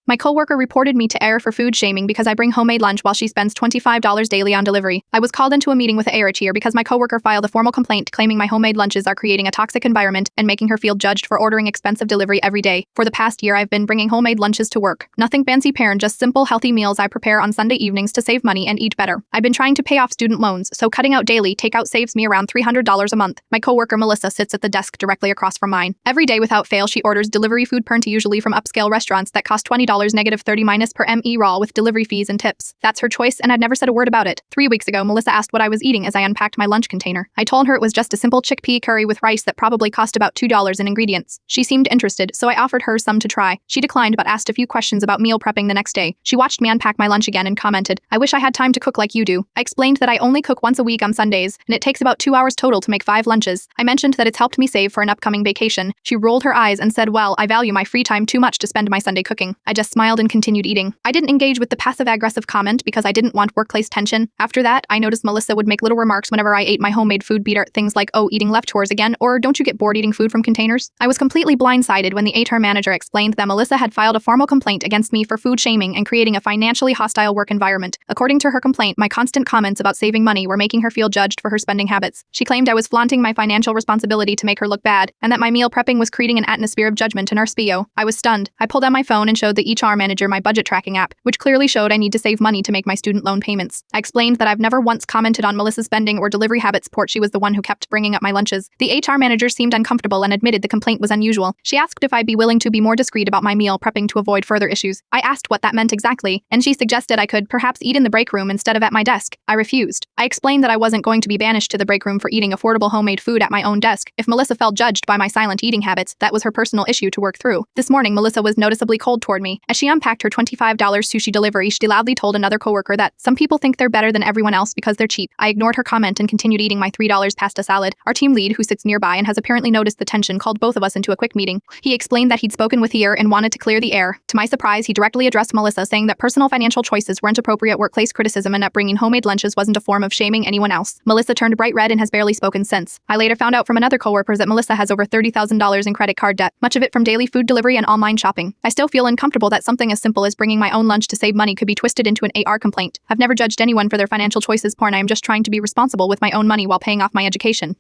My coworker reported me to AIR for food shaming because I bring homemade lunch while she spends $25 daily on delivery. I was called into a meeting with AIR here because my coworker filed a formal complaint claiming my homemade lunches are creating a toxic environment and making her feel judged for ordering expensive delivery every day. For the past year, I've been bringing homemade lunches to work. Nothing fancy parent, just simple, healthy meals I prepare on Sunday evenings to save money and eat better. I've been trying to pay off student loans, so cutting out daily takeout saves me around $300 a month. My coworker Melissa sits at the desk directly across from mine. Every day without fail, she orders delivery food usually from upscale restaurants that cost $20 negative 30 minus per ME raw with delivery fees and tips. That's her choice, and I'd never said a word about it. 3 weeks ago, Melissa asked what I was eating as I unpacked my lunch container. I told her it was just a simple chickpea curry with rice that probably cost about $2 in ingredients. She seemed interested, so I offered her some to try. She declined but asked a few questions about meal prepping the next day. She watched me unpack my lunch again and commented, "I wish I had time to cook like you do." I explained that I only cook once a week on Sundays, and it takes about 2 hours total to make 5 lunches. I mentioned that it's helped me save for an upcoming vacation. She rolled her eyes and said, "Well, I value my free time too much to spend my Sunday cooking." I just smiled and continued eating. I didn't engage with the passive-aggressive comment because I didn't want workplace tension. After that, I noticed Melissa would make little remarks whenever I ate my homemade food, be it things like, "Oh, eating leftovers again," or "Don't you get bored eating food from containers?" I was completely blindsided when the HR manager explained that Melissa had filed a formal complaint against me for food shaming and creating a financially hostile work environment. According to her complaint, my constant comments about saving money were making her feel judged for her spending habits. She claimed I was flaunting my financial responsibility to make her look bad, and that my meal prepping was creating an atmosphere of judgment in our SPO. I was stunned. I pulled out my phone and showed the HR manager my budget tracking app, which clearly showed I need to save money to make my student loan payments. I explained that I've never once commented on Melissa's spending or delivery habits. She was the one who kept bringing up my lunches. The HR manager seemed uncomfortable and admitted the complaint was unusual. She asked if I'd be willing to be more discreet about my meal prepping to avoid further issues. I asked what that meant exactly, and she suggested I could perhaps eat in the break room instead of at my desk. I refused. I explained that I wasn't going to be banished to the break room for eating affordable homemade food at my own desk. If Melissa felt judged by my silent eating habits, that was her personal issue to work through. This morning, Melissa was noticeably cold toward me. As she unpacked her $25 sushi delivery, she loudly told another coworker that some people think they're better than everyone else because they're cheap. I ignored her comment and continued eating my $3 pasta salad. Our team lead, who sits nearby and has apparently noticed the tension, called both of us into a quick meeting. He explained that he'd spoken with AIR and wanted to clear the air. To my surprise, he directly addressed Melissa, saying that personal financial choices weren't appropriate workplace criticism and that bringing homemade lunches wasn't a form of shaming anyone else. Melissa turned bright red and has barely spoken since. I later found out from another coworker that Melissa has over $30,000 in credit card debt, much of it from daily food delivery and online shopping. I still feel uncomfortable that something as simple as bringing my own lunch to save money could be twisted into an AR complaint. I've never judged anyone for their financial choices, I am just trying to be responsible with my own money while paying off my education.